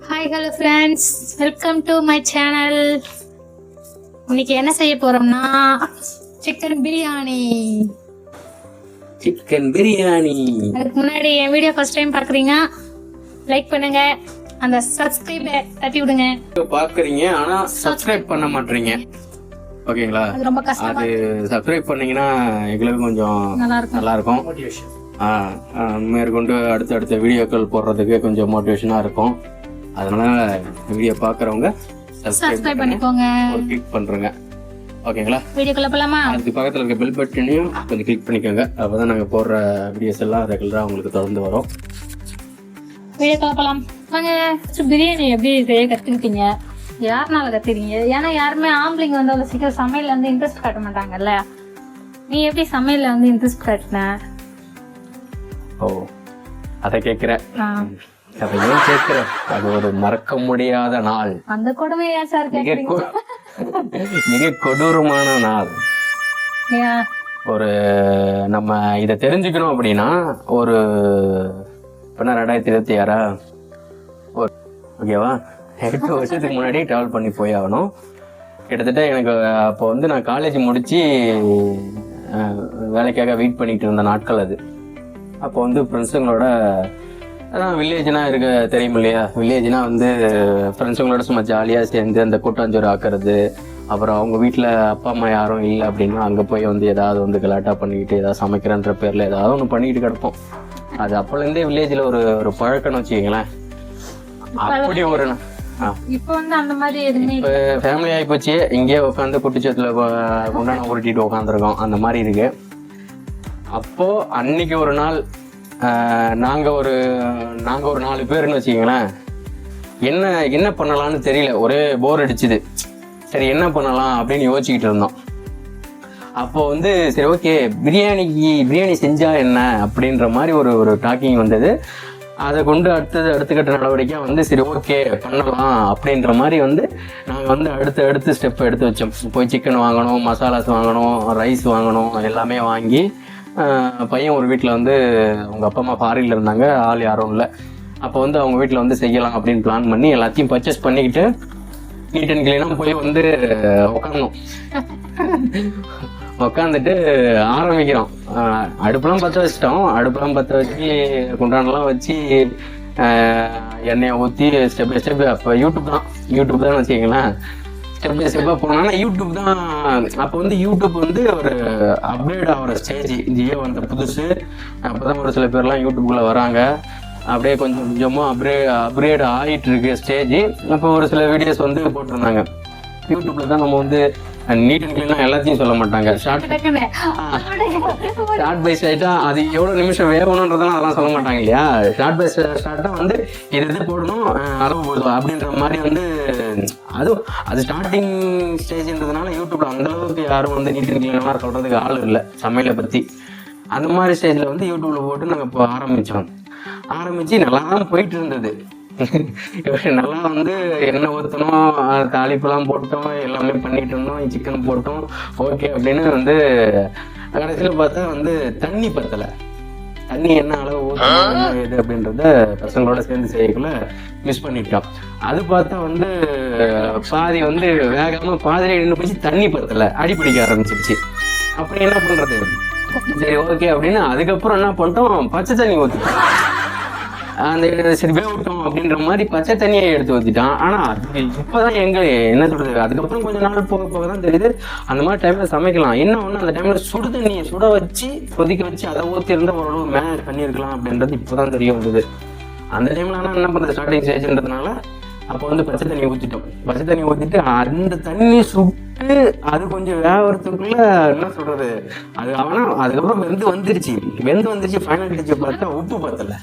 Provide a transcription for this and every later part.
Hi hello friends, welcome to my channel. இன்னைக்கு என்ன செய்ய போறோம்னா சிக்கன் பிரியாணி. அதுக்கு முன்னாடி என் வீடியோ ஃபர்ஸ்ட் டைம் பார்க்குறீங்க, லைக் பண்ணுங்க, அந்த சப்ஸ்கிரைப் தட்டி விடுங்க. பாக்குறீங்க ஆனா சப்ஸ்கிரைப் பண்ண மாட்டீங்க, ஓகேங்களா? அது ரொம்ப கஷ்டம். அது சப்ஸ்கிரைப் பண்ணீங்கன்னா எங்களுக்கு கொஞ்சம் நல்லா இருக்கும். மேற்கொண்டு அடுத்த வீடியோக்கள் போடுறதுக்கு கொஞ்சம் மோட்டிவேஷனா இருக்கும். அதனால வீடியோ பாக்குறவங்க சப்ஸ்கிரைப் பண்ணிக்கோங்க, கிளிக் பண்றேங்க, ஓகேங்களா? வீடியோக்குள்ள போலாமா? அதுக்கு பக்கத்துல இருக்க பெல் பட்டனையும் கொஞ்சம் கிளிக் பண்ணிக்கோங்க. அப்பதான் நாங்க போடுற வீடியோஸ் எல்லாம் ரெகுலரா உங்களுக்கு தொடர்ந்து வரும். வீடியோக்குள்ள போலாம் வாங்க. பிரியாணி எப்படி செய்ய கத்துக்கிட்டீங்க? யாருனால கத்துறீங்க? ஏன்னா யாருமே ஆம்பளைங்க வந்து அவ்வளவு சீக்கிரம் சமையல்ல வந்து இன்ட்ரெஸ்ட் காட்ட மாட்டாங்கல்ல. நீ எப்படி சமையல்ல வந்து இன்ட்ரெஸ்ட் காட்டின? அதை கேட்கிறேன். அதையும் கேட்கிறேன். அது ஒரு மறக்க முடியாத நாள். அந்த கொடுமை ஏன் சார் கேக்குறீங்க? மிக கொடூரமான நாள். ஒரு நம்ம இதை தெரிஞ்சுக்கணும் அப்படின்னா ஒரு 2026 ஓகேவா, 8 வருஷத்துக்கு முன்னாடி ட்ராவல் பண்ணி போய் ஆகணும். கிட்டத்தட்ட எனக்கு அப்போ வந்து நான் காலேஜ் முடிச்சு வேலைக்காக வெயிட் பண்ணிட்டு இருந்த நாட்கள் அது. அப்போ வந்து ஃப்ரெண்ட்ஸுங்களோட, அதான் வில்லேஜ்னா இருக்க தெரியும் இல்லையா, வில்லேஜ்னா வந்து ஃப்ரெண்ட்ஸுங்களோட சும்மா ஜாலியாக சேர்ந்து அந்த கூட்டாஞ்சோறு ஆக்குறது, அப்புறம் அவங்க வீட்டில் அப்பா அம்மா யாரும் இல்லை அப்படின்னா அங்கே போய் வந்து ஏதாவது வந்து கலாட்டா பண்ணிக்கிட்டு ஏதாவது சமைக்கிறன்ற பேரில் ஏதாவது ஒன்று பண்ணிக்கிட்டு கிடப்போம். அது அப்போலேருந்தே வில்லேஜில் ஒரு பழக்கம்னு வச்சுக்கிங்களேன். அப்படி ஒரு இப்போ வந்து அந்த மாதிரி எதுவுமே இப்போ ஃபேமிலி ஆகி போச்சு. இங்கேயே உட்காந்து குட்டிச்சத்தில் கொண்டாட உருட்டிட்டு உட்காந்துருக்கோம், அந்த மாதிரி இருக்கு. அப்போது அன்னைக்கு ஒரு நாள் நாங்கள் ஒரு 4 பேருன்னு வச்சுக்கிங்களேன். என்ன பண்ணலான்னு தெரியல, ஒரே போர் அடிச்சுது. சரி என்ன பண்ணலாம் அப்படின்னு யோசிச்சுக்கிட்டு இருந்தோம். அப்போ வந்து சரி ஓகே, பிரியாணி செஞ்சா என்ன அப்படின்ற மாதிரி ஒரு டாக்கிங் வந்தது. அதை கொண்டு அடுத்த கட்ட நடவடிக்கை வந்து சரி ஓகே பண்ணலாம் அப்படின்ற மாதிரி வந்து நாங்கள் வந்து அடுத்த ஸ்டெப் எடுத்து வச்சோம். போய் சிக்கன் வாங்கணும், மசாலாஸ் வாங்கணும், ரைஸ் வாங்கணும், எல்லாமே வாங்கி பையன் ஒரு வீட்டில் வந்து அவங்க அப்பா அம்மா ஃபாரின்ல இருந்தாங்க, ஆள் யாரும் இல்லை. அப்போ வந்து அவங்க வீட்டில் வந்து செய்யலாம் அப்படின்னு பிளான் பண்ணி எல்லாத்தையும் பர்ச்சேஸ் பண்ணிக்கிட்டு நீட் அண்ட் கிளீனாக போய் வந்து உட்காந்துட்டு ஆரம்பிக்கிறோம். அடுப்பெல்லாம் பற்ற வச்சிட்டோம். அடுப்பெல்லாம் பற்ற வச்சு குண்டானெல்லாம் வச்சு எண்ணெயை ஊற்றி ஸ்டெப் பை ஸ்டெப். அப்போ யூடியூப் தான் வச்சுக்கிங்களேன். ஸ்டெப் பை ஸ்டெப்பாக போனோம்னா யூடியூப் தான். அப்போ வந்து யூடியூப் வந்து ஒரு அப்கிரேட் ஆகிற ஸ்டேஜ். ஜியோ வந்த புதுசு. அப்போ தான் ஒரு சில பேர்லாம் யூடியூப்குள்ளே வராங்க. அப்படியே கொஞ்சமாக அப்கிரேட் ஆகிட்டு இருக்கு ஸ்டேஜ். அப்போ ஒரு சில வீடியோஸ் வந்து போட்டிருந்தாங்க. யூடியூப்பில் தான் நம்ம வந்து நீட் அண்ட் கிளீனாக எல்லாத்தையும் சொல்ல மாட்டாங்க. ஷார்ட் பை ஷார்ட்டாக அது எவ்வளோ நிமிஷம் வேகணுன்றதெல்லாம் அதெல்லாம் சொல்ல மாட்டாங்க இல்லையா. ஷார்ட் பை ஷார்ட்டாக வந்து இது போடணும், அளவு போடுவோம் அப்படின்ற மாதிரி வந்து அது ஸ்டார்டிங் ஸ்டேஜ்ன்றதுனால யூடியூப்ல அந்தளவுக்கு யாரும் வந்து நீட் அண்ட் கிளீனாக சொல்கிறதுக்கு ஆள் இல்லை சமையலை பற்றி. அந்த மாதிரி ஸ்டேஜில் வந்து யூடியூப்ல போட்டு நாங்கள் இப்போ ஆரம்பித்து நல்லா தான் போயிட்டு இருந்தது. நல்லா வந்து எண்ணெய் ஊற்றணும், தாளிப்பெல்லாம் போட்டோம், எல்லாமே பண்ணிட்டு இருந்தோம், சிக்கன் போட்டோம், ஓகே அப்படின்னு வந்து கடைசியில் பார்த்தா வந்து தண்ணி பத்தலை. தண்ணி என்ன அளவு ஊற்றணும் எது அப்படின்றத பசங்களோட சேர்ந்து செய்யக்குள்ள மிஸ் பண்ணிட்டோம். அது பார்த்தா வந்து பாதி வந்து வேகாமல் பாதியில நின்று போச்சு, தண்ணி பத்தலை, அடிப்பிடிக்க ஆரம்பிச்சிருச்சு. அப்படி என்ன பண்ணுறது, சரி ஓகே அப்படின்னு அதுக்கப்புறம் என்ன பண்ணிட்டோம், பச்சை தண்ணி ஊற்றிட்டோம். அந்த சரி வேகட்டும் அப்படின்ற மாதிரி பச்சை தண்ணியை எடுத்து ஊற்றிட்டான். ஆனால் இப்போதான் என்ன சொல்றது, அதுக்கப்புறம் கொஞ்சம் நாள் போக தான் தெரியுது அந்த மாதிரி டைம்ல சமைக்கலாம். என்ன ஒன்று அந்த டைம்ல சுடு தண்ணியை சுட வச்சு கொதிக்க வச்சு அதை ஊற்றி இருந்தால் ஓரளவு மேனேஜ் பண்ணியிருக்கலாம் அப்படின்றது இப்போதான் தெரிய வந்தது. அந்த டைம்ல ஆனால் என்ன பண்ணுறது, ஸ்டார்டிங் ஸ்டேஜ்ன்றதுனால அப்போ வந்து பச்சை தண்ணி ஊற்றிட்டோம். பச்சை தண்ணி ஊற்றிட்டு அந்த தண்ணி சுட்டு அது கொஞ்சம் வேகிறதுக்குள்ள என்ன சொல்றது, அது ஆனால் அதுக்கப்புறம் வெந்து வந்துருச்சு. ஃபைனல் டச் பார்த்தா உப்பு பத்தலை,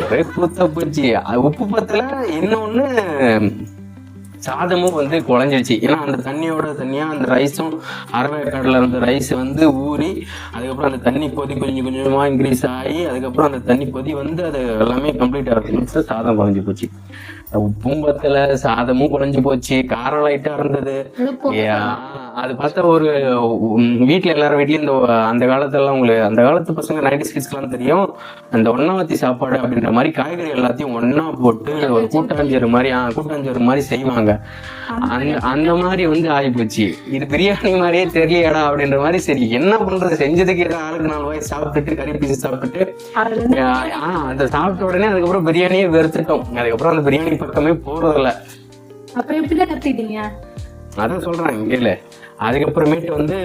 ஒரே கூத்தா போச்சு. உப்பு பத்தல. இன்னொன்னு சாதமும் வந்து குழஞ்சிடுச்சு. ஏன்னா அந்த தண்ணியோட தண்ணியாக அந்த ரைஸும் அரவேக்காடில் இருந்த ரைஸ் வந்து ஊறி அதுக்கப்புறம் அந்த தண்ணி கொதி கொஞ்சம் கொஞ்சமாக இன்க்ரீஸ் ஆகி அதுக்கப்புறம் அந்த தண்ணி கொதி வந்து அது எல்லாமே கம்ப்ளீட் ஆகிடுச்சு. சாதம் குழஞ்சி போச்சு. உப்பும் பத்தல, சாதமும் குழஞ்சி போச்சு, காரம் லைட்டா இருந்தது. அது பார்த்தா ஒரு வீட்டுல எல்லாரும் வீட்லயும் இந்த அந்த காலத்துல உங்களுக்கு அந்த காலத்து பசங்க 90s கிட்ஸ்லாம் தெரியும், அந்த ஒன்னாவத்தி சாப்பாடு அப்படின்ற மாதிரி காய்கறி எல்லாத்தையும் ஒன்னா போட்டு ஒரு கூட்டாஞ்சோறு மாதிரி செய்வாங்க. அந்த மாதிரி வந்து ஆகிப்போச்சு. இது பிரியாணி மாதிரியே தெரியலடா அப்படின்ற மாதிரி. சரி என்ன பண்றது, செஞ்சதுக்கு ஏதோ ஆளுக்கு 4 வாய் சாப்பிட்டுட்டு கறி பீஸ் சாப்பிட்டுட்டு அந்த சாப்பிட்ட உடனே அதுக்கப்புறம் பிரியாணியே வெறுத்துட்டோம். அதுக்கப்புறம் அந்த பிரியாணி பக்கமே போறதில்ல. அப்புறம் எப்படிதான் கத்துக்கிட்டீங்க? அதான் சொல்றேன் இங்கேல. அதுக்கப்புறமேட்டு வந்து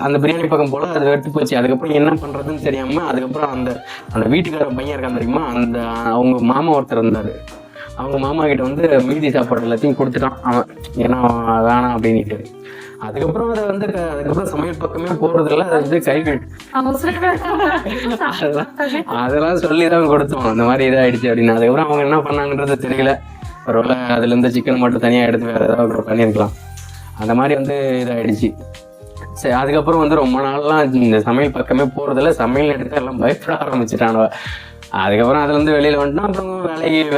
அந்த பிரியாணி பக்கம் போல அது வெறுத்து போச்சு. அதுக்கப்புறம் என்ன பண்றதுன்னு தெரியாம அதுக்கப்புறம் அந்த அந்த வீட்டுக்கார பையன் இருக்கான் தெரியுமா, அந்த அவங்க மாமா ஒருத்தர் இருந்தாரு. அவங்க மாமா கிட்ட வந்து மீதி சாப்பாடு எல்லாத்தையும் கொடுத்துட்டான் அவன், ஏன்னா வேணாம் அப்படின்ட்டு. அதுக்கப்புறம் அதை வந்து அதுக்கப்புறம் சமையல் பக்கமே போறதில்ல. அது வந்து அதெல்லாம் சொல்லிதான் கொடுத்தோம் அந்த மாதிரி இதாயிடுச்சு அப்படின்னு. அதுக்கப்புறம் அவங்க என்ன பண்ணாங்கன்றது தெரியல. ஒருவேளை அதுல இருந்து சிக்கன் மட்டும் தனியா எடுத்து வேற ஏதாவது பண்ணியிருக்கலாம். அந்த மாதிரி வந்து இதாயிடுச்சு. சரி அதுக்கப்புறம் வந்து ரொம்ப நாள்லாம் இந்த சமையல் பக்கமே போறதில்ல. சமையல் எடுத்து எல்லாம் பயப்பட ஆரம்பிச்சுட்டானுவ. அதுக்கப்புறம் அதுல இருந்து வெளியில வந்துட்டோம். அப்புறம்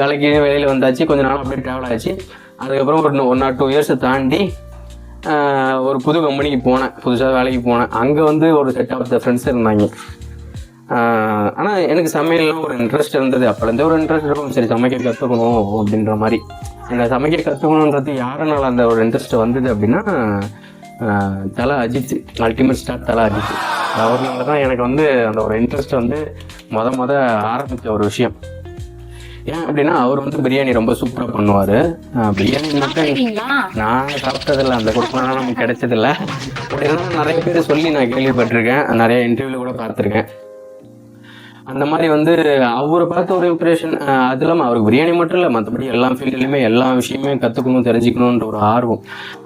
வேலைக்கு வெளியில வந்தாச்சு. கொஞ்ச நாள் அப்படியே ட்ராவல் ஆச்சு. அதுக்கப்புறம் ஒரு 1 or 2 years தாண்டி ஒரு புது கம்பெனிக்கு போனேன், புதுசாக வேலைக்கு போனேன். அங்கே வந்து ஒரு செட் ஆஃப் த ஃப்ரெண்ட்ஸ் இருந்தாங்க. ஆனால் எனக்கு சமையல்லாம் ஒரு இன்ட்ரெஸ்ட் இருந்தது. அப்போலேருந்தே ஒரு இன்ட்ரெஸ்ட் இருக்கும், சரி சமைக்க கற்றுக்கணும் அப்படின்ற மாதிரி. அந்த சமைக்க கற்றுக்கணுன்றது யாருனால அந்த ஒரு இன்ட்ரெஸ்ட் வந்தது அப்படின்னா தல அஜித், அல்டிமேட் ஸ்டார் தல அஜித். அவர்னால தான் எனக்கு வந்து அந்த ஒரு இன்ட்ரெஸ்ட் வந்து முத ஆரம்பித்த ஒரு விஷயம். ஏன் அப்படின்னா அவர் வந்து பிரியாணி ரொம்ப சூப்பராக பண்ணுவார். பிரியாணி மட்டும் நான் சாப்பிட்டதில்லை, அந்த கொடுக்கலாம் நமக்கு கிடைச்சதில்ல. அப்படின்னா நிறைய பேர் சொல்லி நான் கேள்விப்பட்டிருக்கேன், நிறைய இன்டர்வியூவில் கூட பார்த்துருக்கேன். அந்த மாதிரி வந்து அவரை பார்த்த ஒரு இம்ப்ரெஷன். அது இல்லாமல் அவருக்கு பிரியாணி மட்டும் இல்லை, மற்றபடி எல்லா ஃபீல்டுலையுமே எல்லா விஷயமே கற்றுக்கணும், தெரிஞ்சுக்கணுன்ற ஒரு ஆர்வம்.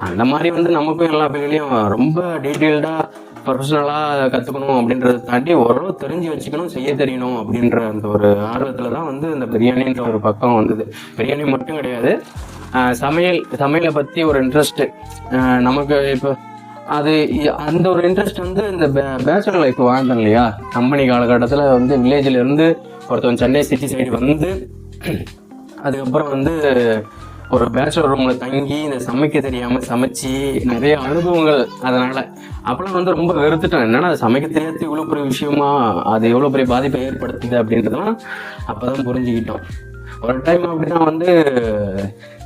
அந்த மாதிரி வந்து நமக்கும் எல்லா ஃபீல்டுலையும் ரொம்ப டீட்டெயில்டாக ப்ரொஃபஷனலாக கற்றுக்கணும் அப்படின்றத தாண்டி ஓரளவு தெரிஞ்சு வச்சுக்கணும், செய்ய தெரியணும் அப்படின்ற அந்த ஒரு ஆர்வத்தில் தான் வந்து இந்த பிரியாணின்ற ஒரு பக்கம் வந்தது. பிரியாணி மட்டும் கிடையாது, சமையலை பற்றி ஒரு இன்ட்ரெஸ்ட்டு நமக்கு. இப்போ அது அந்த ஒரு இன்ட்ரெஸ்ட் வந்து இந்த பேச்சுலர் லைஃப் வாழ்ந்தேன் இல்லையா, கம்பெனி காலகட்டத்தில் வந்து வில்லேஜில் இருந்து ஒருத்தவன் சென்னை சிட்டி சைடு வந்து அதுக்கப்புறம் வந்து ஒரு பேச்சுலர் ரூமில் தங்கி இந்த சமைக்க தெரியாமல் சமைச்சு நிறைய அனுபவங்கள். அதனால் அப்போலாம் வந்து ரொம்ப வெறுத்துட்டேன். என்னன்னா அது சமைக்க தெரியாது இவ்வளோ பெரிய விஷயமா, அது எவ்வளோ பெரிய பாதிப்பை ஏற்படுத்துது அப்படின்றதெல்லாம் அப்போ தான் புரிஞ்சுக்கிட்டோம். ஒரு டைம் அப்படின்னா வந்து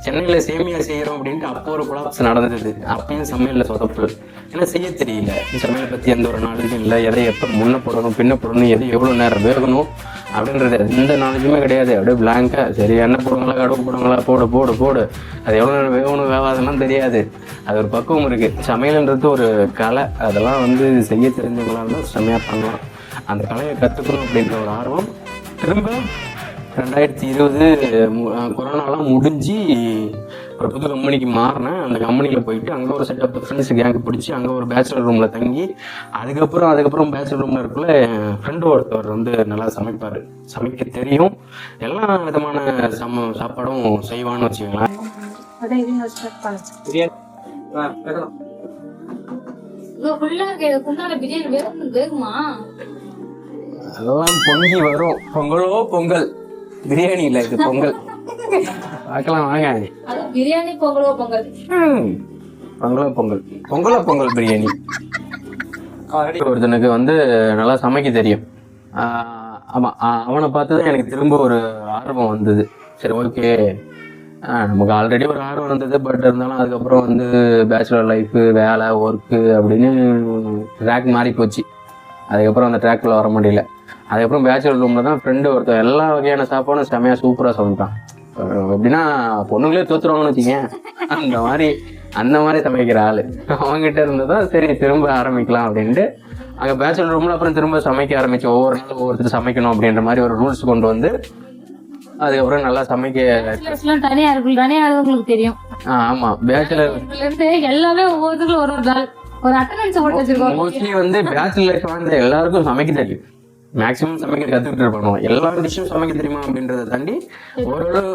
சென்னையில் சேமியா செய்கிறோம் அப்படின்ட்டு அப்போ ஒரு கொலாப்ஸ் நடந்தது. அப்பயும் சமையலில் சொதப்பு, ஏன்னா செய்ய தெரியல. சமையலை பற்றி எந்த ஒரு நாலேஜும் இல்லை. எதை எப்போ முன்ன போடணும் பின்ன போடணும், எது எவ்வளோ நேரம் வேகணும் அப்படின்றது எந்த நாலேஜுமே கிடையாது. அப்படியே பிளாங்காக சரி எண்ணெய் போடுங்களா கடுகு போடுங்களா போடு அது எவ்வளோ நேரம் வேகணும் வேகாதெல்லாம் தெரியாது. அது ஒரு பக்குவம் இருக்குது. சமையல்ன்றது ஒரு கலை. அதெல்லாம் வந்து செய்ய தெரிஞ்சவங்களால செம்மையாக பண்ணலாம். அந்த கலையை கற்றுக்கணும் அப்படின்ற ஒரு ஆர்வம். திரும்ப 2020 கொரோனாலாம் முடிஞ்சு ஒரு புது கம்பெனிக்கு மாறினேன். அந்த கம்பெனியில் போயிட்டு அங்கே ஒரு செட் ஆஃப் ஃப்ரெண்ட்ஸ் கேங்கு பிடிச்சி அங்கே ஒரு பேச்சுலர் ரூமில் தங்கி அதுக்கப்புறம் பேச்சுலர் ரூமில் இருக்குள்ள என் ஃப்ரெண்டு ஒருத்தவர் வந்து நல்லா சமைப்பார், சமைக்க தெரியும், எல்லா விதமான சாப்பாடும் செய்வான்னு வச்சுக்கோங்களேன். அதெல்லாம் பொங்கி வரும். பொங்கல் பிரியாணி இல்லை, இது பொங்கல். பார்க்கலாம் வாங்க. பிரியாணி பொங்கலோ பொங்கல் பிரியாணி. ஒருத்தனுக்கு வந்து நல்லா சமைக்க தெரியும். ஆமாம், அவனை பார்த்து தான் எனக்கு திரும்ப ஒரு ஆர்வம் வந்தது. சரி ஓகே, நமக்கு ஆல்ரெடி ஒரு ஆர்வம் இருந்தது. பட் இருந்தாலும் அதுக்கப்புறம் வந்து பேச்சுலர் லைஃபு, வேலை, ஒர்க்கு அப்படின்னு ட்ராக் மாறி போச்சு. அதுக்கப்புறம் அந்த ட்ராக்கில் வர முடியல. அதுக்கப்புறம் பேச்சுலர் ரூமில் தான் ஃப்ரெண்டு ஒருத்தர் எல்லா வகையான சாப்பாடும் செமையாக சூப்பராக சமைப்பான். எப்படின்னா பொண்ணுங்களே தோற்றுருவாங்கன்னு வச்சுக்கேன். அந்த மாதிரி சமைக்கிற ஆள் அவங்ககிட்ட இருந்ததான் சரி திரும்ப ஆரம்பிக்கலாம் அப்படின்ட்டு அங்கே பேச்சுலர் ரூமில் அப்புறம் திரும்ப சமைக்க ஆரம்பித்தோம். ஒவ்வொரு நாள் ஒவ்வொருத்தர் சமைக்கணும் அப்படின்ற மாதிரி ஒரு ரூல்ஸ் கொண்டு வந்து அதுக்கப்புறம் நல்லா சமைக்க தனியாக உங்களுக்கு தெரியும். ஆமாம், பேச்சுலர் எல்லாமே ஒவ்வொருத்தருக்கும் ஒரு அட்டெண்டன்ஸ் போட்டு வச்சிருக்கோம். மோஸ்ட்லி வந்து பேச்சுலர் வந்து எல்லாருக்கும் சமைக்க தெரியும். மேக்ஸிமம் சமைக்க கற்றுக்கிட்டு இருப்போம். எல்லா டிஷ்ஷும் சமைக்க தெரியுமா அப்படின்றத தாண்டி ஓரளவு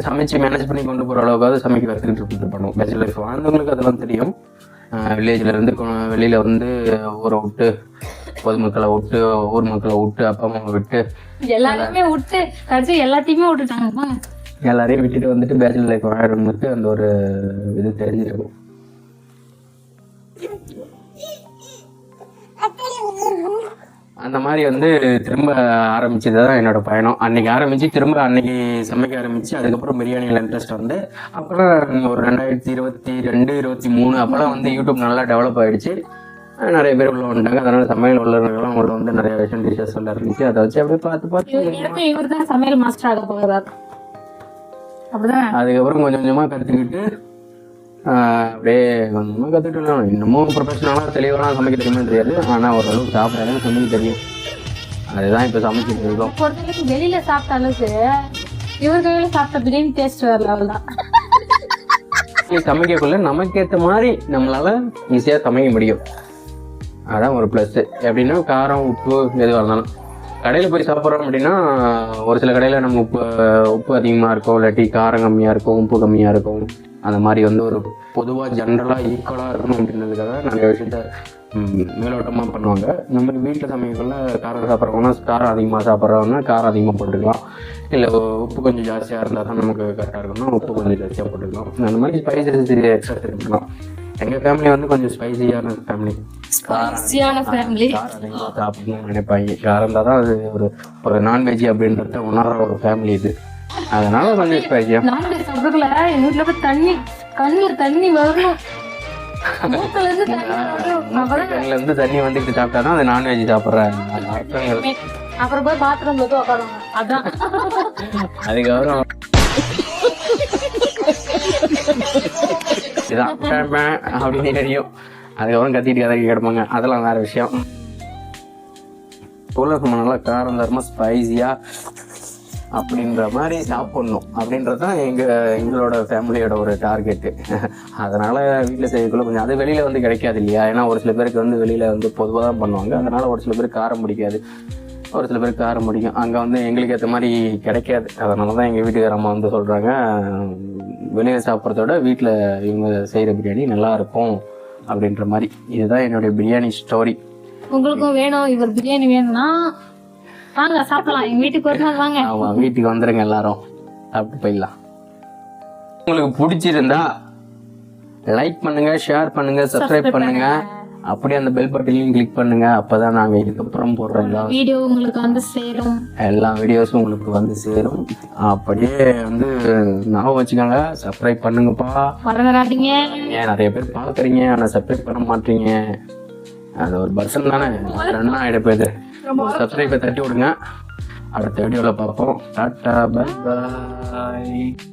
சமைச்சு மேனேஜ் பண்ணி கொண்டு போகிற அளவுக்காவது சமைக்க கற்றுக்கிட்டு இருப்போம். பேச்சுலர் லைஃப் வாழ்ந்தவங்களுக்கு அதெல்லாம் தெரியும். வில்லேஜில் இருந்து வெளியில் வந்து ஊரை விட்டு பொதுமக்களை விட்டு ஊர் மக்களை விட்டு அப்பா அம்மாவை விட்டு எல்லாத்தையுமே விட்டு கடைசி எல்லாத்தையுமே விட்டுட்டாங்க. எல்லாரையும் விட்டுட்டு வந்துட்டு பேச்சுலர் லைஃப் வாழறவங்களுக்கு அந்த ஒரு இது தெரிஞ்சிருக்கும். அந்த மாதிரி வந்து திரும்ப ஆரம்பிச்சது தான் என்னோட பயணம். அன்னைக்கு ஆரம்பிச்சு திரும்ப அன்னைக்கு சமைக்க ஆரம்பிச்சு அதுக்கப்புறம் பிரியாணியில் இன்ட்ரெஸ்ட் வந்து அப்புறம் ஒரு 2022, 2023 அப்போலாம் வந்து யூடியூப் நல்லா டெவலப் ஆகிடுச்சு. நிறைய பேர் உள்ள வந்துட்டாங்க. அதனால சமையல் வல்லுநர்கள்லாம் உள்ள வந்து நிறைய விஷயம் டிஷஸ் எல்லாம் இருந்துச்சு. அதை வச்சு அப்படியே பார்த்து இவர் தான் சமையல் மாஸ்டர் ஆக போகிறார். அப்படிதான் அதுக்கப்புறம் கொஞ்சம் கொஞ்சமாக கற்றுக்கிட்டு அப்படியே கொஞ்சமாக கற்றுக்கிட்டு இன்னமும் ப்ரொஃபஷனலாக தெளிவாலாம் சமைக்க தெரியுமே தெரியாது. ஆனால் ஓரளவுக்கு சாப்பிட்றதும் சமைக்க தெரியும். அதுதான் இப்போ சமைச்சிட்டு இருக்கோம். பொறுத்தவரைக்கும் வெளியில சாப்பிட்ட அளவுக்கு இவர் கையில சாப்பிட்ட பிரியாணி டேஸ்ட் வேற லெவல் தான். சமைக்கக்குள்ள நமக்கேற்ற மாதிரி நம்மளால ஈஸியாக சமைக்க முடியும். அதான் ஒரு ப்ளஸ். எப்படின்னா காரம் உப்பு எதுவாக இருந்தாலும் கடையில் போய் சாப்பிட்றோம் அப்படின்னா ஒரு சில கடையில் நம்ம உப்பு அதிகமாக இருக்கும், இல்லாட்டி காரம் கம்மியாக இருக்கும், உப்பு கம்மியாக இருக்கும். அந்த மாதிரி வந்து ஒரு பொதுவாக ஜென்ரலாக ஈக்குவலாக இருக்கணும் அப்படின்றதுக்காக நிறைய விஷயத்த மேலோட்டமாக பண்ணுவாங்க. இந்த மாதிரி வீட்டில் சமைக்கக்குள்ள காரம் சாப்பிட்றவங்கன்னா காரம் அதிகமாக சாப்பிட்றவங்கன்னா காரம் அதிகமாக போட்டுக்கலாம். இல்லை உப்பு கொஞ்சம் ஜாஸ்தியாக இருந்தால் தான் நமக்கு கரெக்டாக இருக்கணும், உப்பு கொஞ்சம் ஜாஸ்தியாக போட்டுக்கலாம். அந்த மாதிரி ஸ்பைசஸ் எக்ஸ்ட்ரா சேர்த்துக்கலாம். எங்கள் ஃபேமிலி வந்து கொஞ்சம் ஸ்பைசியான ஃபேமிலி. காரம் அதிகமாக சாப்பிடணும்னு நினைப்பாங்க. காரம் இருந்தால் தான் அது ஒரு நான்வெஜ் அப்படின்றத உணர்ற ஒரு ஃபேமிலி இது. அதனால கொஞ்சம் ஸ்பைசியா நான்வெஜ் சாப்பிட்றதுல எங்கள் வீட்டில் போய் கண்ணில் தண்ணி வரணும். கண்ணில் இருந்து தண்ணி வந்துட்டு சாப்பிட்டா தான் அது நான்வெஜ் சாப்பிட்றாங்க. அப்புறம் போய் பாத்ரூம்ல போய் உட்காருவாங்க. அதான் அதுக்கப்புறம் இதான் அப்படின்னு தெரியும். அதுக்கப்புறம் கத்திட்டு கதை கிடப்பாங்க. அதெல்லாம் வேற விஷயம். நம்ம நல்லா காரம் தரமாக ஸ்பைசியாக அப்படின்ற மாதிரி சாப்பிட்ணும் அப்படின்றது தான் எங்களோட ஃபேமிலியோட ஒரு டார்கெட்டு. அதனால் வீட்டில் செய்யக்குள்ள கொஞ்சம் அது வெளியில் வந்து கிடைக்காது இல்லையா. ஏன்னா ஒரு சில பேருக்கு வந்து வெளியில் வந்து பொதுவாக தான் பண்ணுவாங்க. அதனால் ஒரு சில பேருக்கு காரம் பிடிக்காது, ஒரு சில பேருக்கு காரம் பிடிக்கும். அங்கே வந்து எங்களுக்கு ஏற்ற மாதிரி கிடைக்காது. அதனால தான் எங்கள் வீட்டுக்காரம்மா வந்து சொல்கிறாங்க, வெளியில் சாப்பிட்றத விட வீட்டில் இவங்க செய்கிற பிரியாணி நல்லாயிருக்கும் அப்படின்ற மாதிரி. இதுதான் என்னுடைய பிரியாணி ஸ்டோரி. உங்களுக்கும் வேணும் இவர் பிரியாணி வேணும்னா வாங்க சாப்பிடலாம். எங்கள் வீட்டுக்கு ஒரு நாள் வாங்க. ஆமாம், வீட்டுக்கு வந்துடுங்க எல்லாரும், சாப்பிட்டு போயிடலாம். உங்களுக்கு பிடிச்சிருந்தா லைக் பண்ணுங்கள், ஷேர் பண்ணுங்கள், சப்ஸ்கிரைப் பண்ணுங்கள். அப்படியே அந்த பெல் பட்டனையும் கிளிக் பண்ணுங்க. அப்பதான் நாங்க இதுக்கப்புறம் போடுற எல்லா வீடியோ உங்களுக்கு வந்து சேரும், எல்லா வீடியோஸும் உங்களுக்கு வந்து சேரும். அப்படியே வந்து ஞாபகம் வச்சுக்கோங்க, சப்ஸ்கிரைப் பண்ணுங்கப்பா. மறந்துடாதீங்க. ஏன் நிறைய பேர் பாக்குறீங்க ஆனா சப்ஸ்கிரைப் பண்ண மாட்டீங்க. அது ஒரு பர்சன் தானே, ரன் ஆயிடுப்போது. சப்ஸ்கிரைப்பை தட்டி விடுங்க. அடுத்த வீடியோல பார்ப்போம். Tata, bye bye.